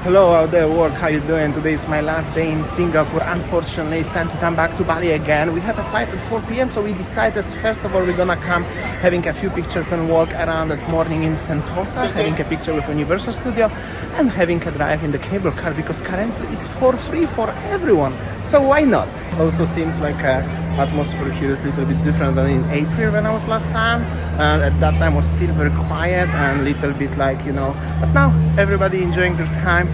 Hello out there world, how you doing? Today is my last day in Singapore. Unfortunately, it's time to come back to Bali again. We have a flight at 4 p.m. so we decided first of all we're gonna come having a few pictures and walk around that morning in Sentosa, having a picture with Universal Studio and having a drive in the cable car because currently it's for free for everyone. So why not? Also seems like atmosphere here is a little bit different than in April when I was last time. And at that time was still very quiet and little bit like, you know, but now everybody enjoying their time.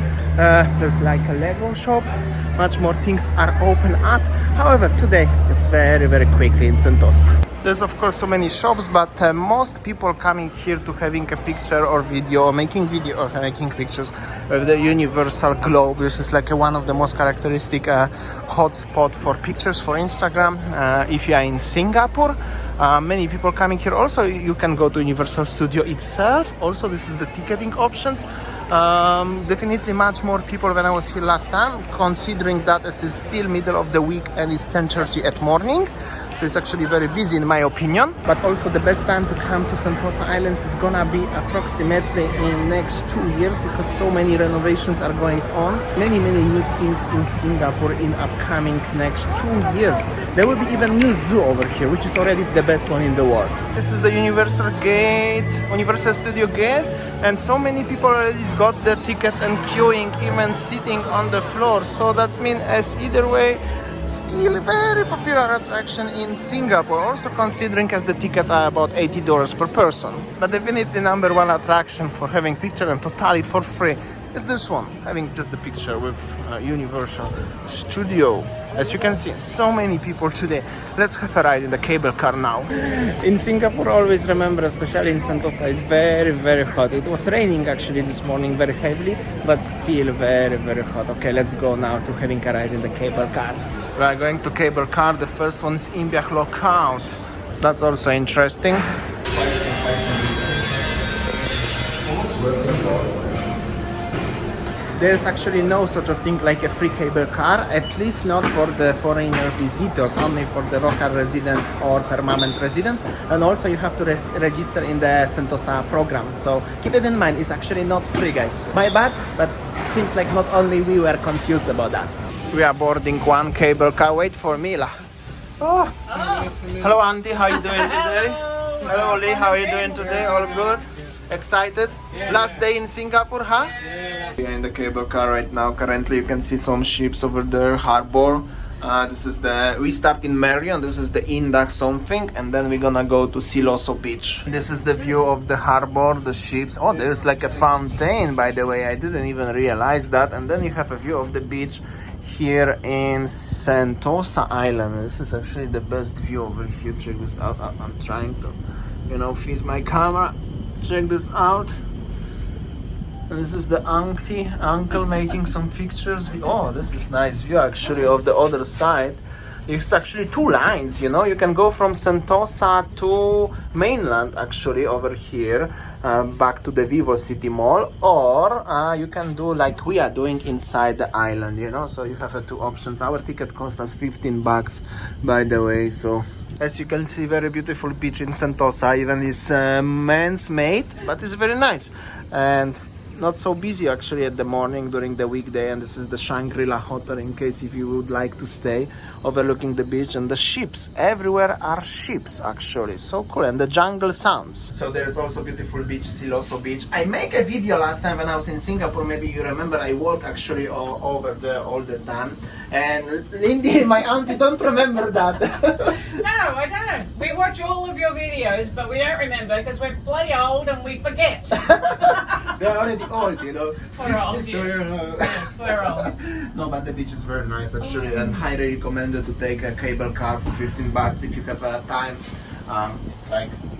There's like a Lego shop, much more things are open up. However, today just very quickly in Sentosa. There's of course so many shops, but most people coming here to having a picture or video, or making video or making pictures of the universal globe. This is like one of the most characteristic hotspot for pictures for Instagram. If you are in Singapore, many people coming here. Also, you can go to Universal Studio itself. Also, this is the ticketing options. Definitely much more people than I was here last time, considering that this is still middle of the week and it's 10:30 at morning. So it's actually very busy in my opinion. But also the best time to come to Sentosa Islands is gonna be approximately in next 2 years because so many renovations are going on. Many new things in Singapore in upcoming next 2 years. There will be even new zoo over here, which is already the best one in the world. This is the Universal Gate, Universal Studio Gate, and so many people already got their tickets and queuing, even sitting on the floor. So that means as either way, still very popular attraction in Singapore, also considering as the tickets are about $80 per person. But definitely number one attraction for having picture and totally for free is this one, having just the picture with Universal Studio. As you can see, so many people today. Let's have a ride in the cable car now. In Singapore, always remember, especially in Sentosa, it's very hot. It was raining actually this morning very heavily, but still very hot. Okay, let's go now to having a ride in the cable car. We are going to cable car. The first one is Imbiah Lookout. That's also interesting. There's actually no such of thing like a free cable car, at least not for the foreigner visitors, only for the local residents or permanent residents. And also you have to register in the Sentosa program. So keep it in mind, it's actually not free, guys. My bad, but it seems like not only we were confused about that. We are boarding one cable car. Wait for Mila. Oh. Hello, Auntie. How are you doing today? Hello, Lee. How are you doing today? All good? Excited? Last day in Singapore, huh? We are in the cable car right now. Currently, you can see some ships over there, harbor. This is we start in Marion. This is the Indak something, and then we're gonna go to Siloso Beach. This is the view of the harbor, the ships. Oh, there's like a fountain, by the way. I didn't even realize that. And then you have a view of the beach here in Sentosa Island. This is actually the best view over here. Check this out. I'm trying to, fit my camera. Check this out. And this is the uncle making some pictures. Oh, this is nice view actually of the other side. It's actually two lines, you can go from Sentosa to mainland actually over here, back to the VivoCity mall, or you can do like we are doing inside the island, so you have two options. Our ticket cost us $15, by the way. So as you can see, very beautiful beach in Sentosa. Even it's man's made, but it's very nice and not so busy actually at the morning during the weekday. And this is the Shangri-La Hotel in case if you would like to stay overlooking the beach. And the ships everywhere are ships actually, so cool. And the jungle sounds. So there's also beautiful beach, Siloso Beach. I make a video last time when I was in Singapore, maybe you remember. I walk actually over there all the time. And Lindy, my auntie, don't remember that. No, I don't. We watch all of your videos, but we don't remember because we're bloody old and we forget. They're already old, We're old, 60s. yes, we're old. No, but the beach is very nice actually, and highly recommended to take a cable car for $15 if you have time.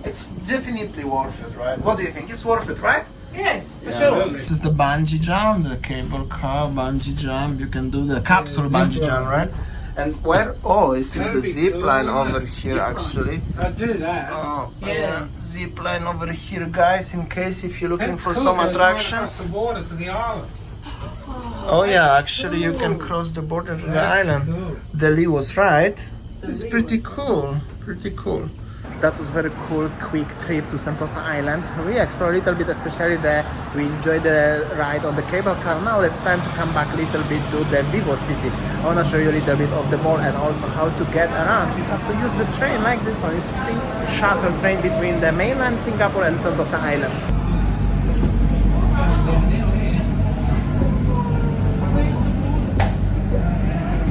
It's definitely worth it, right? What do you think? It's worth it, right? Yeah, for sure. This is the bungee jump, the cable car bungee jump. You can do the capsule bungee jump, right? And where? Oh, this is the zip line over here actually. I'd do that. Oh, Yeah. Zip line over here, guys, in case if you're looking for some attractions. The water to the island. Oh yeah, actually you can cross the border to the island. Cool. The Lee was right. It's pretty cool, pretty cool. That was very cool, quick trip to Sentosa Island. We explored a little bit, especially we enjoyed the ride on the cable car. Now it's time to come back a little bit to the VivoCity. I want to show you a little bit of the mall and also how to get around. You have to use the train like this one. It's free shuttle train between the mainland Singapore and Sentosa Island.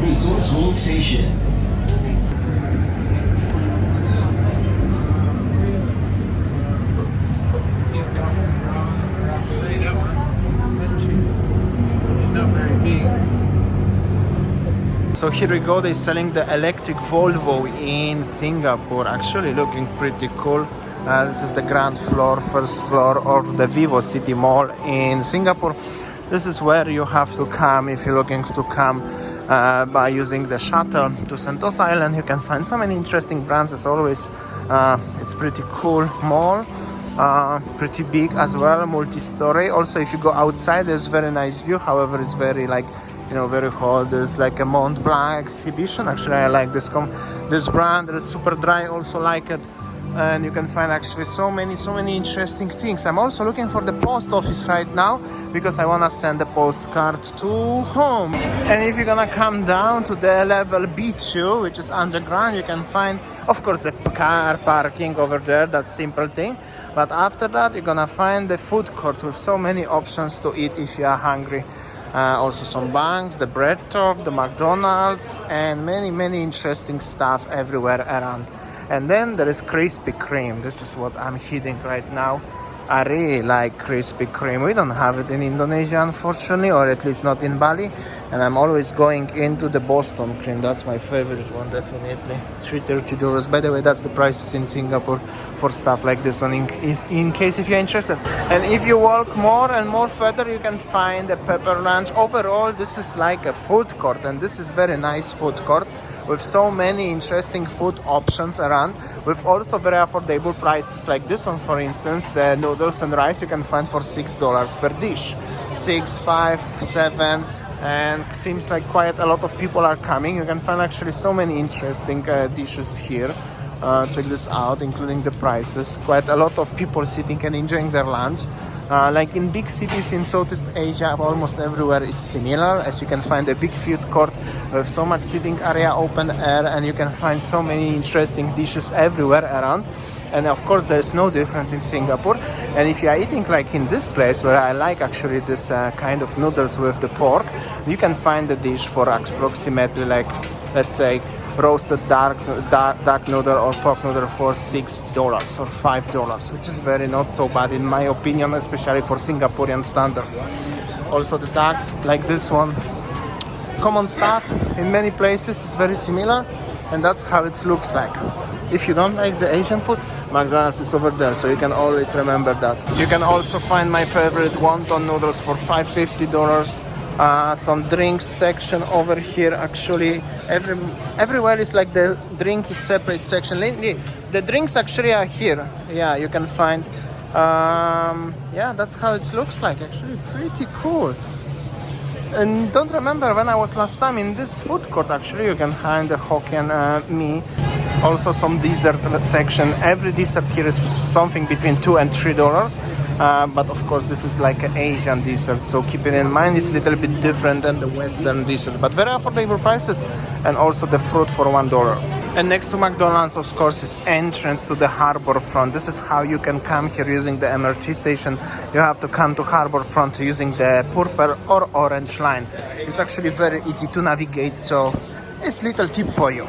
Resourceful Station. So here we go, they're selling the electric Volvo in Singapore. Actually looking pretty cool. This is the ground floor, first floor of the VivoCity Mall in Singapore. This is where you have to come if you're looking to come by using the shuttle to Sentosa Island. You can find so many interesting brands as always. It's pretty cool mall. Pretty big as well, multi-story. Also if you go outside there's very nice view, however it's very very hot. There's like a Mont Blanc exhibition. Actually I like this brand. There's Super Dry, also like it, and you can find actually so many interesting things. I'm also looking for the post office right now because I want to send a postcard to home. And if you're gonna come down to the level B2, which is underground, you can find of course the car parking over there. That's simple thing. But after that you're gonna find the food court with so many options to eat if you are hungry. Also some banks, the bread shop, the McDonald's, and many interesting stuff everywhere around. And then there is Krispy Kreme. This is what I'm hitting right now. I really like Krispy Kreme. We don't have it in Indonesia, unfortunately, or at least not in Bali. And I'm always going into the Boston cream. That's my favorite one, definitely. $330. By the way, that's the prices in Singapore for stuff like this one, in case if you're interested. And if you walk more and more further, you can find a Pepper Lunch. Overall, this is like a food court, and this is very nice food court with so many interesting food options around, with also very affordable prices. Like this one, for instance, the noodles and rice you can find for $6 per dish. 6, 5, 7, and seems like quite a lot of people are coming. You can find actually so many interesting dishes here. Check this out, including the prices. Quite a lot of people sitting and enjoying their lunch. Like in big cities in Southeast Asia, almost everywhere is similar, as you can find a big food court with so much sitting area, open air, and you can find so many interesting dishes everywhere around. And of course there is no difference in Singapore. And if you are eating like in this place, where I like actually this kind of noodles with the pork, you can find the dish for approximately, like, let's say, roasted duck noodle or pork noodle for $6 or $5, which is very not so bad in my opinion, especially for Singaporean standards. Also the ducks, like this one, common stuff in many places, is very similar, and that's how it looks like. If you don't like the Asian food, McDonald's is over there, so you can always remember that. You can also find my favorite wonton noodles for $5.50. Some drinks section over here. Actually everywhere is like the drink is separate section. The drinks actually are here. Yeah, you can find yeah, that's how it looks like. Actually pretty cool. And don't remember when I was last time in this food court. Actually you can find the Hokkien mee. Also some dessert section. Every dessert here is something between $2 and $3. But of course this is like an Asian dessert, so keep it in mind, it's a little bit different than the Western dessert, but very affordable prices. And also the fruit for $1. And next to McDonald's, of course, is entrance to the harbor front. This is how you can come here using the MRT station. You have to come to harbor front using the purple or orange line. It's actually very easy to navigate, so it's little tip for you.